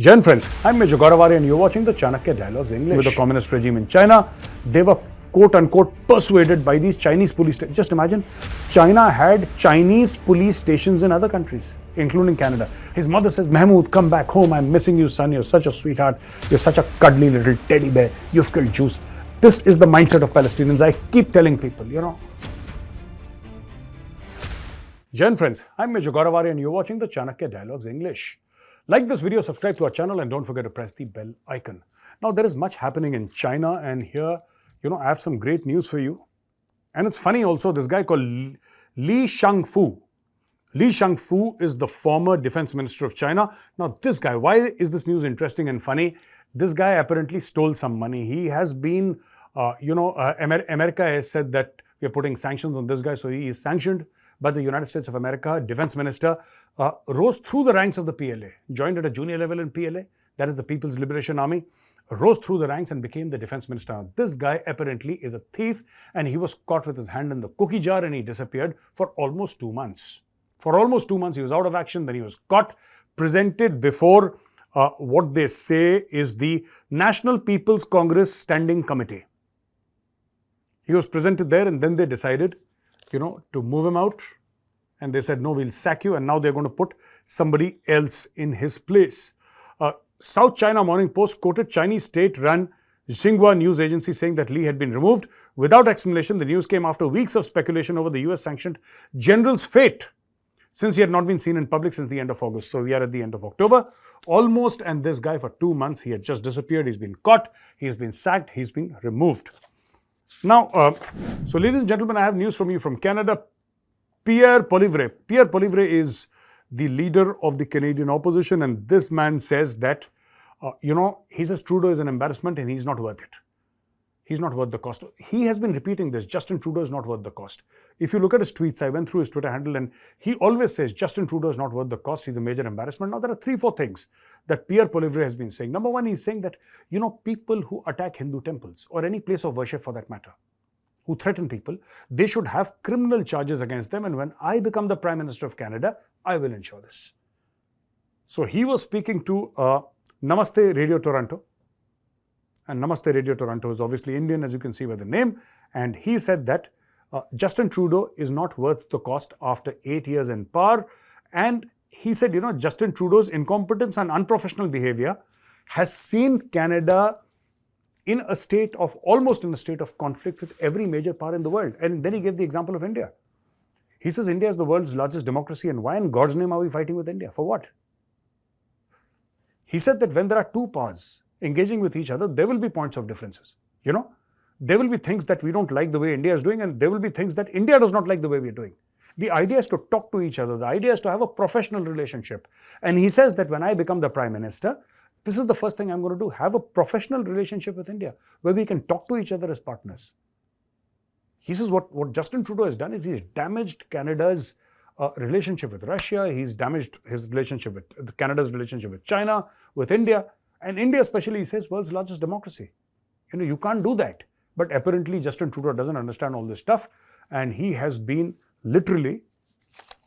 Jain friends, I'm Major Gaurav Arya and you're watching the CHANAKYA Dialogues English. With the communist regime in China, they were quote-unquote persuaded by these Chinese police stations. Just imagine, China had Chinese police stations in other countries, including Canada. His mother says, Mahmood, come back home. I'm missing you, son. You're such a sweetheart. You're such a cuddly little teddy bear. You've killed Jews. This is the mindset of Palestinians. I keep telling people, Jain friends, I'm Major Gaurav Arya and you're watching the CHANAKYA Dialogues English. Like this video, subscribe to our channel and don't forget to press the bell icon. Now, there is much happening in China and here, I have some great news for you. And it's funny also, this guy called Li Shangfu. Li Shangfu is the former defense minister of China. Now, this guy, why is this news interesting and funny? This guy apparently stole some money. He has been, America has said that we are putting sanctions on this guy, so he is sanctioned. But the United States of America defense minister rose through the ranks of the PLA, joined at a junior level in PLA, that is the People's Liberation Army, rose through the ranks and became the defense minister. Now, this guy apparently is a thief and he was caught with his hand in the cookie jar and he disappeared for almost 2 months. For almost 2 months, he was out of action, then he was caught, presented before what they say is the National People's Congress Standing Committee. He was presented there and then they decided to move him out, and they said, no, we'll sack you, and now they're going to put somebody else in his place. South China Morning Post quoted Chinese state-run Xinhua news agency saying that Li had been removed. Without explanation, the news came after weeks of speculation over the US-sanctioned general's fate, since he had not been seen in public since the end of August. So we are at the end of October, almost, and this guy for 2 months, he had just disappeared, he's been caught, he's been sacked, he's been removed. Now, so ladies and gentlemen, I have news from you from Canada. Pierre Poilievre. Pierre Poilievre is the leader of the Canadian opposition, and this man says that, he says Trudeau is an embarrassment and he's not worth it. He's not worth the cost. He has been repeating this, Justin Trudeau is not worth the cost. If you look at his tweets, I went through his Twitter handle and he always says Justin Trudeau is not worth the cost, he's a major embarrassment. Now, there are 3-4 things that Pierre Poilievre has been saying. Number one, he's saying that, people who attack Hindu temples or any place of worship for that matter, who threaten people, they should have criminal charges against them, and when I become the Prime Minister of Canada, I will ensure this. So he was speaking to Namaste Radio Toronto, and Namaste Radio Toronto is obviously Indian, as you can see by the name, and he said that Justin Trudeau is not worth the cost after 8 years in power, and he said, Justin Trudeau's incompetence and unprofessional behavior has seen Canada almost in a state of conflict with every major power in the world. And then he gave the example of India. He says India is the world's largest democracy, and why in God's name are we fighting with India? For what? He said that when there are two powers engaging with each other, there will be points of differences. There will be things that we don't like the way India is doing, and there will be things that India does not like the way we are doing. The idea is to talk to each other. The idea is to have a professional relationship. And he says that when I become the Prime Minister, this is the first thing I'm going to do, have a professional relationship with India, where we can talk to each other as partners. He says what Justin Trudeau has done is he's damaged Canada's relationship with Russia, he's damaged his relationship with Canada's relationship with China, with India, and India especially, he says, world's largest democracy. You can't do that. But apparently Justin Trudeau doesn't understand all this stuff, and he has been literally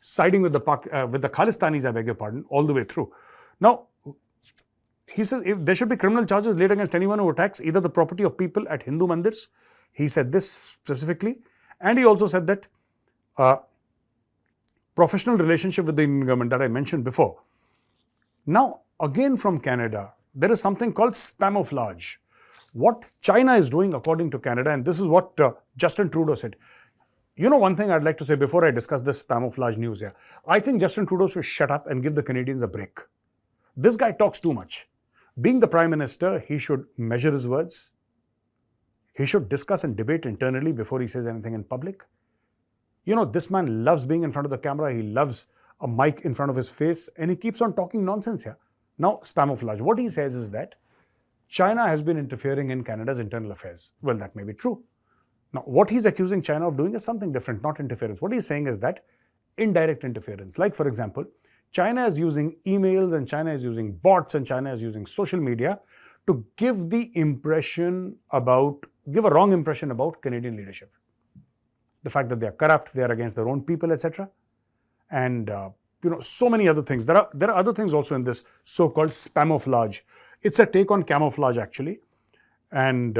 siding with the Khalistanis, I beg your pardon, all the way through. Now, he says if there should be criminal charges laid against anyone who attacks either the property of people at Hindu mandirs. He said this specifically. And he also said that professional relationship with the Indian government that I mentioned before. Now, again from Canada, there is something called spamouflage. What China is doing according to Canada, and this is what Justin Trudeau said. One thing I'd like to say before I discuss this spamouflage news here. I think Justin Trudeau should shut up and give the Canadians a break. This guy talks too much. Being the Prime Minister, he should measure his words. He should discuss and debate internally before he says anything in public. This man loves being in front of the camera. He loves a mic in front of his face, and he keeps on talking nonsense here. Now, spamouflage. What he says is that China has been interfering in Canada's internal affairs. Well, that may be true. Now, what he's accusing China of doing is something different, not interference. What he's saying is that indirect interference. Like, for example, China is using emails and China is using bots and China is using social media to give a wrong impression about Canadian leadership. The fact that they are corrupt, they are against their own people, etc. And so many other things. There are other things also in this so-called spamouflage. It's a take on camouflage actually. And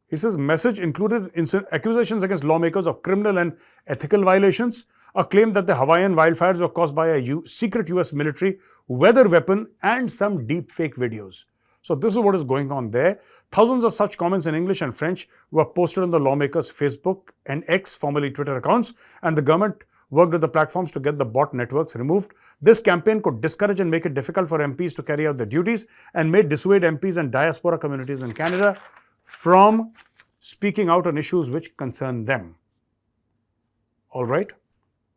he says, message included accusations against lawmakers of criminal and ethical violations, a claim that the Hawaiian wildfires were caused by a secret US military weather weapon, and some deep fake videos. So this is what is going on there. Thousands of such comments in English and French were posted on the lawmakers' Facebook and X, formerly Twitter accounts, and the government worked with the platforms to get the bot networks removed. This campaign could discourage and make it difficult for MPs to carry out their duties and may dissuade MPs and diaspora communities in Canada from speaking out on issues which concern them. All right.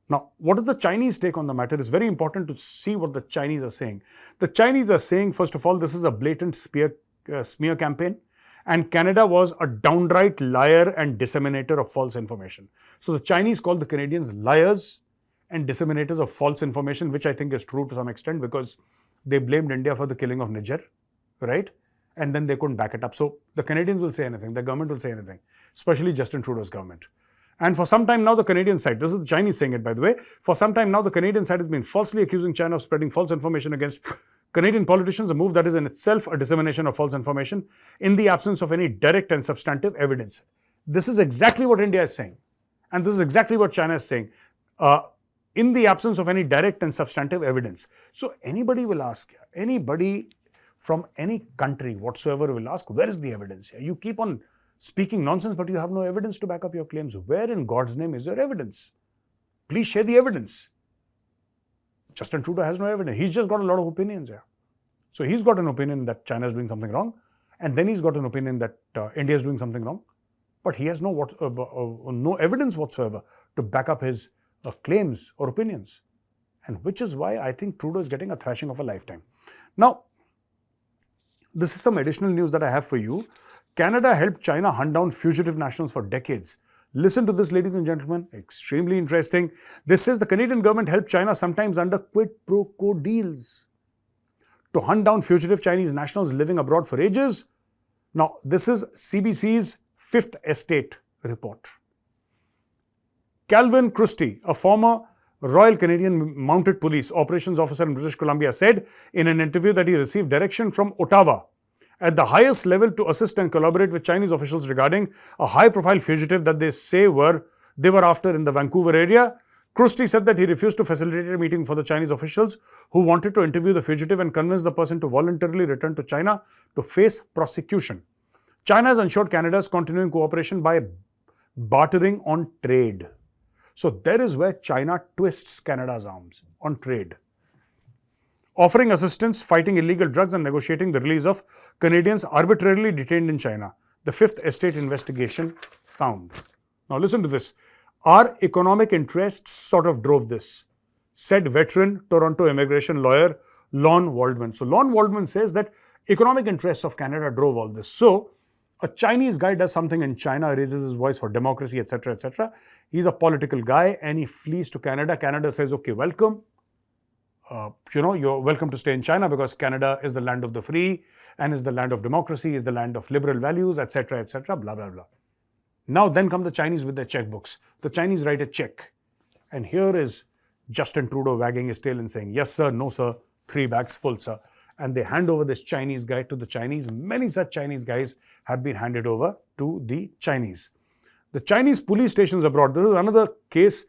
Now, what is the Chinese take on the matter? It's very important to see what the Chinese are saying. The Chinese are saying, first of all, this is a blatant smear campaign, and Canada was a downright liar and disseminator of false information. So the Chinese call the Canadians liars and disseminators of false information, which I think is true to some extent, because they blamed India for the killing of Niger, right? And then they couldn't back it up. So the Canadians will say anything, the government will say anything, especially Justin Trudeau's government. And for some time now, the Canadian side, this is the Chinese saying it, by the way, for some time now, the Canadian side has been falsely accusing China of spreading false information against Canadian politicians, a move that is in itself a dissemination of false information in the absence of any direct and substantive evidence. This is exactly what India is saying. And this is exactly what China is saying. In the absence of any direct and substantive evidence. So anybody will ask, anybody from any country whatsoever will ask, where is the evidence here? You keep on speaking nonsense, but you have no evidence to back up your claims. Where in God's name is your evidence? Please share the evidence. Justin Trudeau has no evidence. He's just got a lot of opinions here. So he's got an opinion that China is doing something wrong, and then he's got an opinion that India is doing something wrong. But he has no evidence whatsoever to back up his claims or opinions. And which is why I think Trudeau is getting a thrashing of a lifetime. Now, this is some additional news that I have for you. Canada helped China hunt down fugitive nationals for decades. Listen to this, ladies and gentlemen, extremely interesting. This says the Canadian government helped China sometimes under quid pro quo deals to hunt down fugitive Chinese nationals living abroad for ages. Now, this is CBC's Fifth Estate report. Calvin Christie, a former Royal Canadian Mounted Police operations officer in British Columbia, said in an interview that he received direction from Ottawa at the highest level to assist and collaborate with Chinese officials regarding a high-profile fugitive that they say they were after in the Vancouver area. Christie said that he refused to facilitate a meeting for the Chinese officials who wanted to interview the fugitive and convince the person to voluntarily return to China to face prosecution. China has ensured Canada's continuing cooperation by bartering on trade. So there is where China twists Canada's arms, on trade. Offering assistance, fighting illegal drugs and negotiating the release of Canadians arbitrarily detained in China, the Fifth Estate investigation found. Now listen to this. Our economic interests sort of drove this, said veteran Toronto immigration lawyer Lon Waldman. So Lon Waldman says that economic interests of Canada drove all this. So a Chinese guy does something in China, raises his voice for democracy, etc., etc. He's a political guy and he flees to Canada. Canada says, okay, welcome. You're welcome to stay in China because Canada is the land of the free and is the land of democracy, is the land of liberal values, etc., etc., blah, blah, blah. Now then come the Chinese with their checkbooks. The Chinese write a check. And here is Justin Trudeau wagging his tail and saying, yes, sir, no, sir, 3 bags full, sir. And they hand over this Chinese guy to the Chinese. Many such Chinese guys have been handed over to the Chinese. The Chinese police stations abroad. This is another case,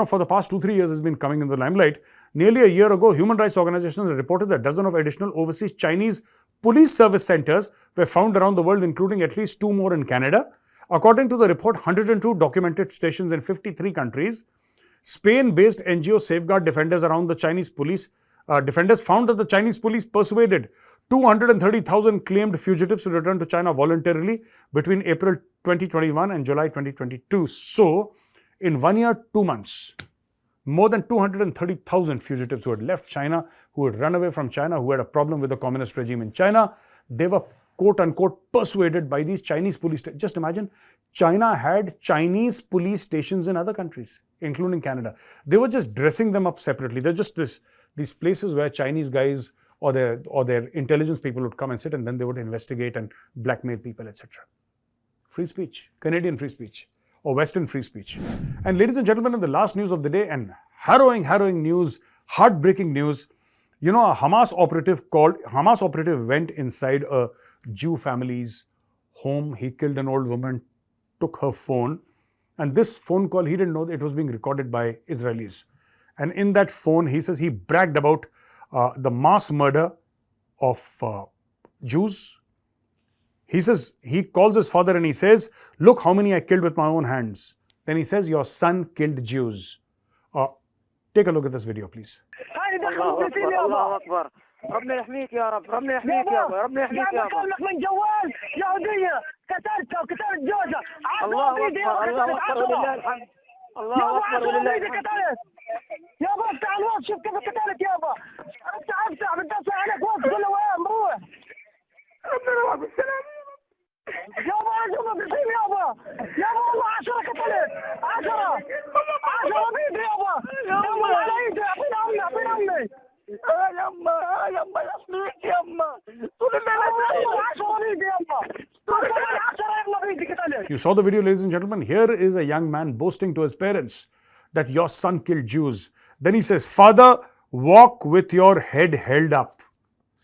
for the past 2-3 years has been coming in the limelight. Nearly a year ago, human rights organizations reported that dozens of additional overseas Chinese police service centers were found around the world, including at least 2 more in Canada. According to the report, 102 documented stations in 53 countries. Spain-based NGO Safeguard Defenders around the Chinese police defenders found that the Chinese police persuaded 230,000 claimed fugitives to return to China voluntarily between April 2021 and July 2022. So, in 1 year, 2 months, more than 230,000 fugitives who had left China, who had run away from China, who had a problem with the communist regime in China, they were quote-unquote persuaded by these Chinese police stations. Just imagine, China had Chinese police stations in other countries, including Canada. They were just dressing them up separately. They're just these places where Chinese guys or their intelligence people would come and sit, and then they would investigate and blackmail people, etc. Free speech, Canadian free speech, or Western free speech. And ladies and gentlemen, in the last news of the day, and harrowing news, Heartbreaking news. You know, a Hamas operative went inside a Jew family's home. He killed an old woman, took her phone, and this phone call, he didn't know that it was being recorded by Israelis. And in that phone, he says he bragged about the mass murder of Jews. He says, he calls his father and he says, look how many I killed with my own hands. Then he says, your son killed Jews. Take a look at this video, please. الله أكبر ربنا يحميك يا رب ربنا يحميك يا رب ربنا يحميك يا رب من جوال يهودية قتلتها وقتلت جوزها الله أكبر الله أكبر ولله الحمد الله أكبر ولله الحمد يابا افتح الوقت شوف كيف قتلت يابا افتح بتصل عليك وقت قول له وين بروح ربنا يوفقك بالسلامة يابا أجوبة بالحين يابا يابا والله 10 قتلت 10 بيدي يابا يابا على ايدي اعطيني امي يما يحميك يما طول الليل You saw the video, ladies and gentlemen. Here is a young man boasting to his parents that your son killed Jews. Then he says, Father, walk with your head held up.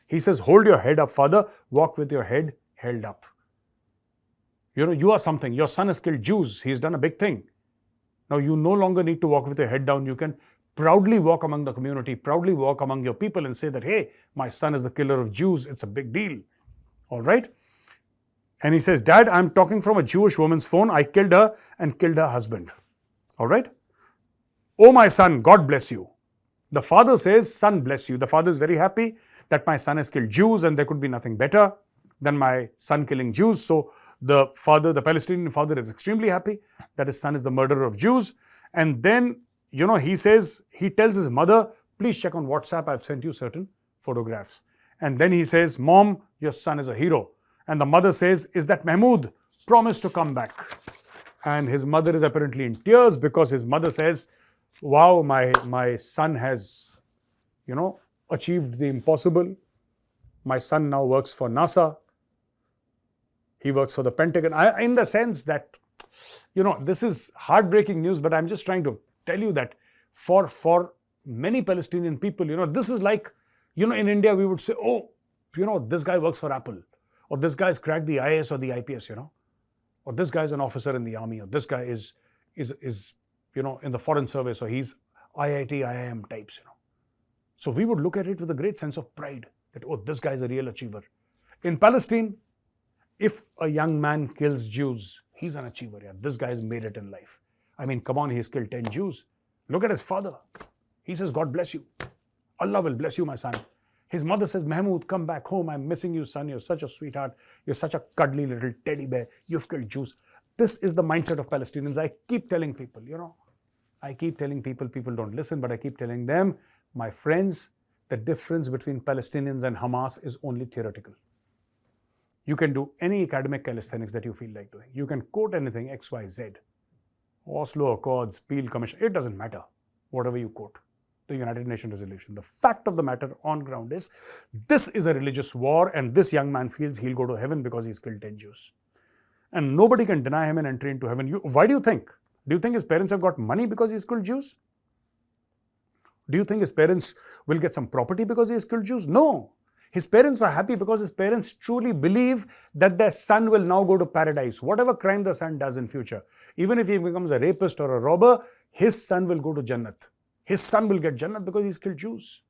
He says, hold your head up, Father, walk with your head held up. You know, you are something. Your son has killed Jews. He's done a big thing. Now, you no longer need to walk with your head down. You can proudly walk among the community, proudly walk among your people and say that, hey, my son is the killer of Jews. It's a big deal. All right? And he says, Dad, I'm talking from a Jewish woman's phone. I killed her and killed her husband. All right? Oh, my son, God bless you. The father says, son, bless you. The father is very happy that my son has killed Jews and there could be nothing better than my son killing Jews. So the father, the Palestinian father, is extremely happy that his son is the murderer of Jews. And then, you know, he says, he tells his mother, please check on WhatsApp. I've sent you certain photographs. And then he says, Mom, your son is a hero. And the mother says, is that Mahmoud? Promise to come back. And his mother is apparently in tears because his mother says, wow, my son has, you know, achieved the impossible. My son now works for NASA. He works for the Pentagon. In the sense that, you know, this is heartbreaking news, but I'm just trying to tell you that for many Palestinian people, you know, this is like, you know, in India, we would say, oh, you know, this guy works for Apple, or this guy's cracked the IAS or the IPS, you know, or this guy's an officer in the army, or this guy is you know, in the foreign service, or he's IIT, IIM types, you know. So we would look at it with a great sense of pride that, oh, this guy is a real achiever. In Palestine, if a young man kills Jews, he's an achiever. Yeah, this guy's made it in life. I mean, come on, he's killed 10 Jews. Look at his father. He says, God bless you. Allah will bless you, my son. His mother says, Mahmoud, come back home. I'm missing you, son. You're such a sweetheart. You're such a cuddly little teddy bear. You've killed Jews. This is the mindset of Palestinians. I keep telling people, you know, I keep telling people, people don't listen, but I keep telling them, my friends, the difference between Palestinians and Hamas is only theoretical. You can do any academic calisthenics that you feel like doing. You can quote anything, X, Y, Z. Oslo Accords, Peel Commission, it doesn't matter, whatever you quote. The United Nations resolution. The fact of the matter on ground is, this is a religious war and this young man feels he'll go to heaven because he's killed 10 Jews. And nobody can deny him an entry into heaven. Why do you think? Do you think his parents have got money because he's killed Jews? Do you think his parents will get some property because he has killed Jews? No. His parents are happy because his parents truly believe that their son will now go to paradise. Whatever crime the son does in future, even if he becomes a rapist or a robber, his son will go to Jannat. His son will get Jannat because he's killed Jews.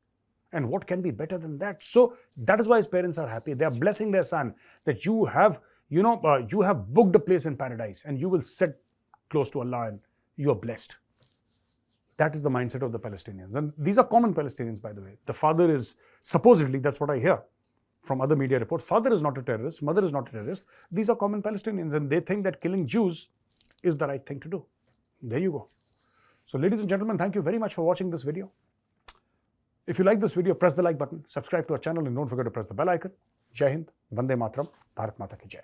And what can be better than that? So that is why his parents are happy. They are blessing their son that you have, you know, you have booked a place in paradise and you will sit close to Allah and you are blessed. That is the mindset of the Palestinians. And these are common Palestinians, by the way. The father is, supposedly, that's what I hear from other media reports, father is not a terrorist, mother is not a terrorist. These are common Palestinians and they think that killing Jews is the right thing to do. There you go. So ladies and gentlemen, thank you very much for watching this video. If you like this video, press the like button, subscribe to our channel and don't forget to press the bell icon. Jai Hind, Vande Mataram, Bharat Mata Ki Jai.